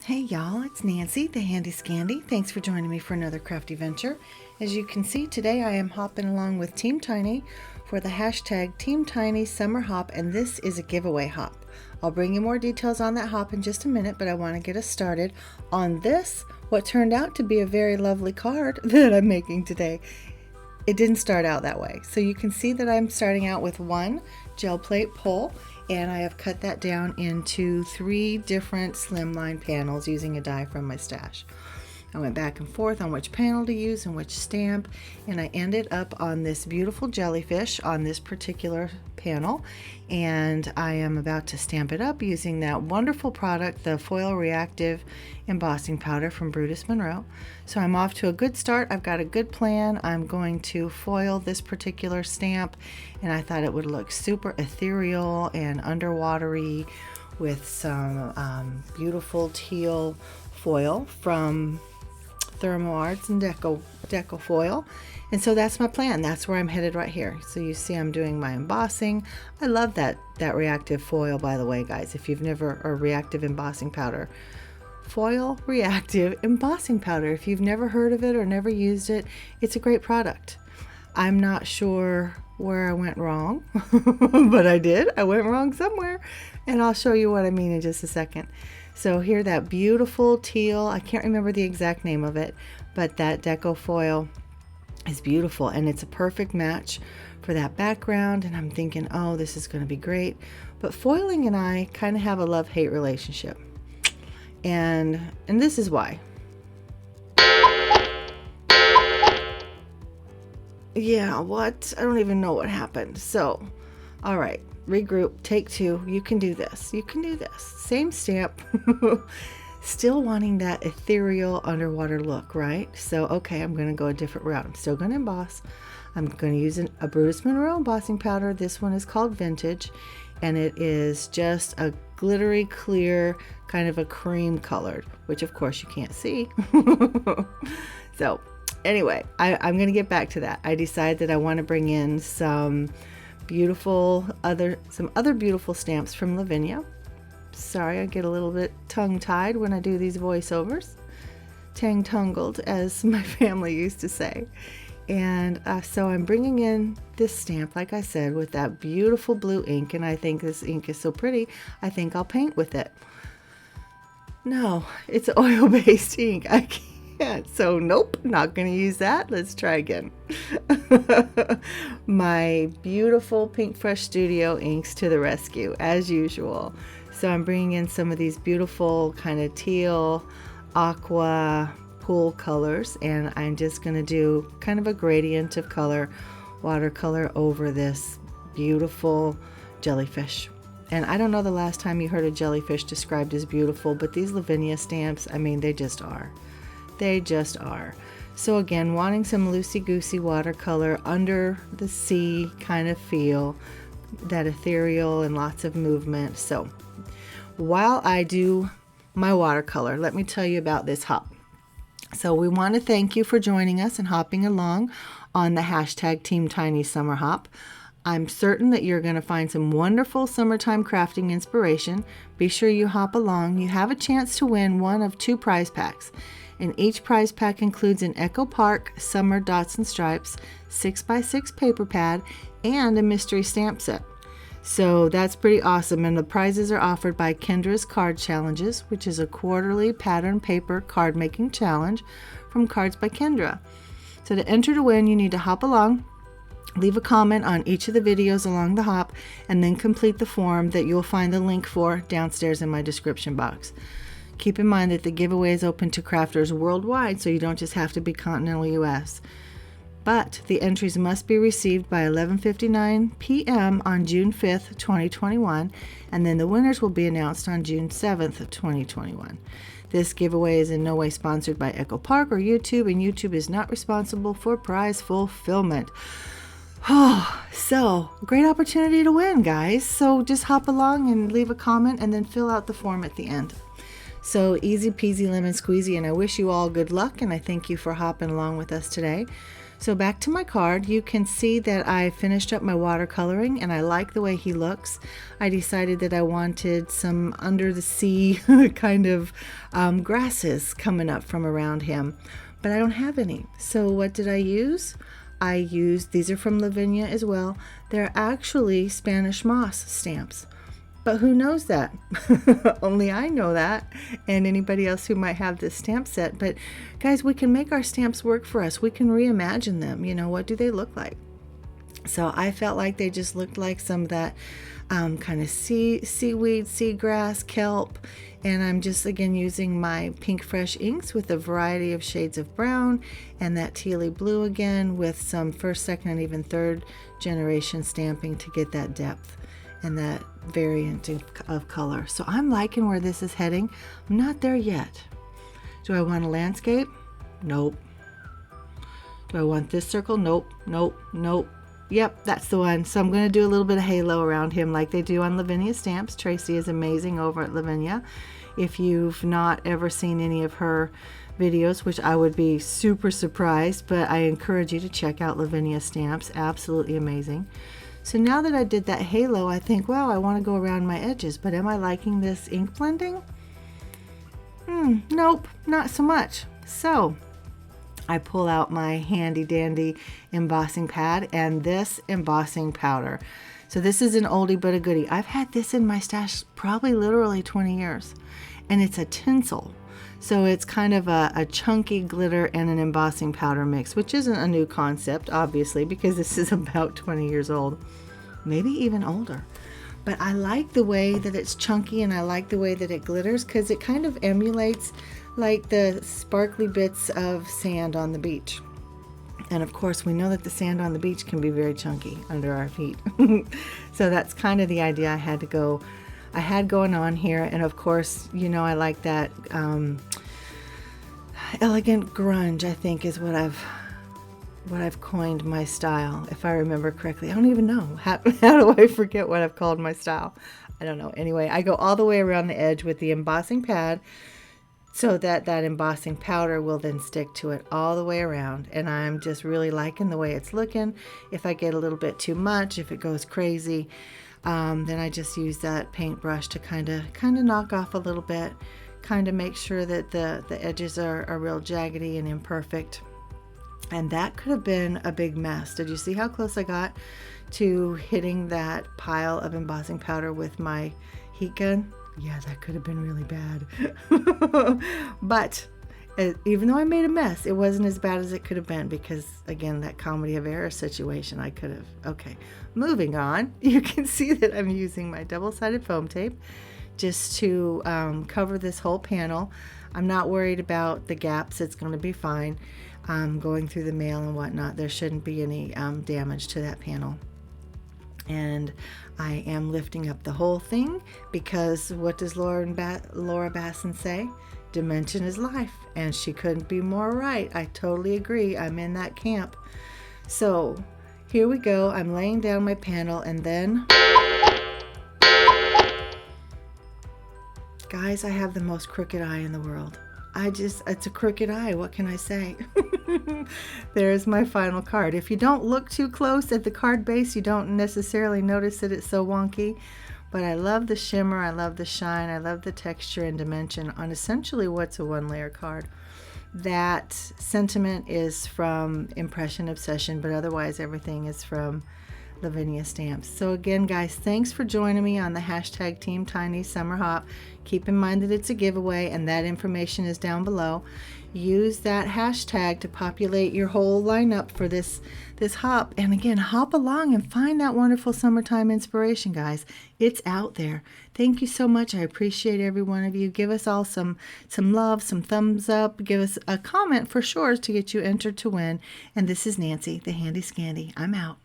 Hey y'all, it's Nancy, the Handy Scandy. Thanks for joining me for another crafty venture. As you can see, today I am hopping along with Team Tiny for the hashtag Team Tiny Summer Hop, and this is a giveaway hop. I'll bring you more details on that hop in just a minute, but I want to get us started on this, what turned out to be a very lovely card that I'm making today. It didn't start out that way. So you can see that I'm starting out with one gel plate pull, and I have cut that down into 3 different slimline panels using a die from my stash. I went back and forth on which panel to use and which stamp, and I ended up on this beautiful jellyfish on this particular panel, and I am about to stamp it up using that wonderful product, the foil reactive embossing powder from Brutus Monroe. So I'm off to a good start. I've got a good plan. I'm going to foil this particular stamp, and I thought it would look super ethereal and underwatery with some beautiful teal foil from Therm-O-Arts and Deco foil. And so that's my plan. That's where I'm headed right here. So you see I'm doing my embossing. I love that reactive foil, by the way, guys. If you've never, or reactive embossing powder. Foil reactive embossing powder. If you've never heard of it or never used it, it's a great product. I'm not sure where I went wrong, but I did. I went wrong somewhere, and I'll show you what I mean in just a second. So here, that beautiful teal, I can't remember the exact name of it, but that deco foil is beautiful, and it's a perfect match for that background. And I'm thinking, oh, this is going to be great. But foiling and I kind of have a love-hate relationship, and this is why. Yeah, what? I don't even know what happened. So, all right. Regroup, take 2. You can do this. You can do this. Same stamp. Still wanting that ethereal underwater look, right? So, okay, I'm going to go a different route. I'm still going to emboss. I'm going to use a Brutus Monroe embossing powder. This one is called Vintage, and it is just a glittery clear, kind of a cream colored, which of course you can't see. So, anyway, I'm going to get back to that. I decided that I want to bring in some other beautiful stamps from Lavinia. Sorry, I get a little bit tongue-tied when I do these voiceovers. Tang-tungled, as my family used to say. And so I'm bringing in this stamp, like I said, with that beautiful blue ink, and I think this ink is so pretty, I think I'll paint with it. No, it's oil-based ink. I can't. So nope, not going to use that. Let's try again. My beautiful PinkFresh Studio inks to the rescue, as usual. So I'm bringing in some of these beautiful kind of teal, aqua, pool colors, and I'm just going to do kind of a gradient of color, watercolor over this beautiful jellyfish. And I don't know the last time you heard a jellyfish described as beautiful, but these Lavinia stamps, I mean, they just are. They just are. So again, wanting some loosey-goosey watercolor under the sea kind of feel, that ethereal and lots of movement. So while I do my watercolor, let me tell you about this hop. So we want to thank you for joining us and hopping along on the hashtag Team Tiny Summer Hop. I'm certain that you're going to find some wonderful summertime crafting inspiration. Be sure you hop along. You have a chance to win one of 2 prize packs. And each prize pack includes an Echo Park Summer Dots and Stripes 6x6 paper pad and a mystery stamp set. So that's pretty awesome. And the prizes are offered by Kendra's Card Challenges, which is a quarterly pattern paper card making challenge from Cards by Kendra. So to enter to win, you need to hop along, leave a comment on each of the videos along the hop, and then complete the form that you'll find the link for downstairs in my description box. Keep in mind that the giveaway is open to crafters worldwide, so you don't just have to be continental US. But the entries must be received by 11:59 p.m. on June 5th, 2021, and then the winners will be announced on June 7th, 2021. This giveaway is in no way sponsored by Echo Park or YouTube, and YouTube is not responsible for prize fulfillment. Oh, so great opportunity to win, guys. So just hop along and leave a comment and then fill out the form at the end. So easy peasy lemon squeezy, and I wish you all good luck, and I thank you for hopping along with us today. So back to my card, you can see that I finished up my watercoloring and I like the way he looks. I decided that I wanted some under the sea kind of grasses coming up from around him, but I don't have any. So what did I use? I used, these are from Lavinia as well. They're actually Spanish moss stamps. But who knows that? Only I know that, and anybody else who might have this stamp set. But guys, we can make our stamps work for us. We can reimagine them. You know, what do they look like? So I felt like they just looked like some of that kind of seaweed, seagrass, kelp. And I'm just, again, using my PinkFresh inks with a variety of shades of brown and that tealy blue again with some first, second, and even third generation stamping to get that depth and that variant of color. So I'm liking where this is heading. I'm not there yet. Do I want a landscape? Nope. Do I want this circle? Nope, nope, nope. Yep, that's the one. So I'm going to do a little bit of halo around him like they do on Lavinia Stamps. Tracy is amazing over at Lavinia. If you've not ever seen any of her videos, which I would be super surprised, but I encourage you to check out Lavinia Stamps. Absolutely amazing. So now that I did that halo, I think, wow, I want to go around my edges, but am I liking this ink blending? Nope, not so much. So I pull out my handy dandy embossing pad and this embossing powder. So this is an oldie but a goodie. I've had this in my stash probably literally 20 years, and it's a tinsel. So it's kind of a chunky glitter and an embossing powder mix, which isn't a new concept, obviously, because this is about 20 years old, maybe even older. But I like the way that it's chunky, and I like the way that it glitters, because it kind of emulates like the sparkly bits of sand on the beach. And of course, we know that the sand on the beach can be very chunky under our feet. So that's kind of the idea I had going on here. And of course, you know, I like that elegant grunge, I think, is what I've coined my style, if I remember correctly. I don't even know. How do I forget what I've called my style? I don't know. Anyway, I go all the way around the edge with the embossing pad so that embossing powder will then stick to it all the way around. And I'm just really liking the way it's looking. If I get a little bit too much, if it goes crazy, then I just use that paintbrush to kind of knock off a little bit, kind of make sure that the edges are real jaggedy and imperfect. And that could have been a big mess. Did you see how close I got to hitting that pile of embossing powder with my heat gun? Yeah, that could have been really bad. But even though I made a mess, it wasn't as bad as it could have been, because, again, that comedy of error situation, I could have. Okay, moving on. You can see that I'm using my double-sided foam tape just to cover this whole panel. I'm not worried about the gaps. It's going to be fine. Going through the mail and whatnot, there shouldn't be any damage to that panel. And I am lifting up the whole thing, because what does Laura Basson say? Dimension is life, and she couldn't be more right. I totally agree. I'm in that camp. So here we go. I'm laying down my panel, and then, guys, I have the most crooked eye in the world. It's a crooked eye. What can I say? There's my final card. If you don't look too close at the card base, you don't necessarily notice that it's so wonky. But I love the shimmer. I love the shine. I love the texture and dimension on essentially what's a one-layer card. That sentiment is from Impression Obsession, but otherwise everything is from Lavinia Stamps. So again, guys, thanks for joining me on the hashtag Team Tiny Summer Hop. Keep in mind that it's a giveaway, and that information is down below. Use that hashtag to populate your whole lineup for this hop. And again, hop along and find that wonderful summertime inspiration, guys. It's out there. Thank you so much. I appreciate every one of you. Give us all some love, some thumbs up. Give us a comment for sure to get you entered to win. And this is Nancy, the Handy Scandy. I'm out.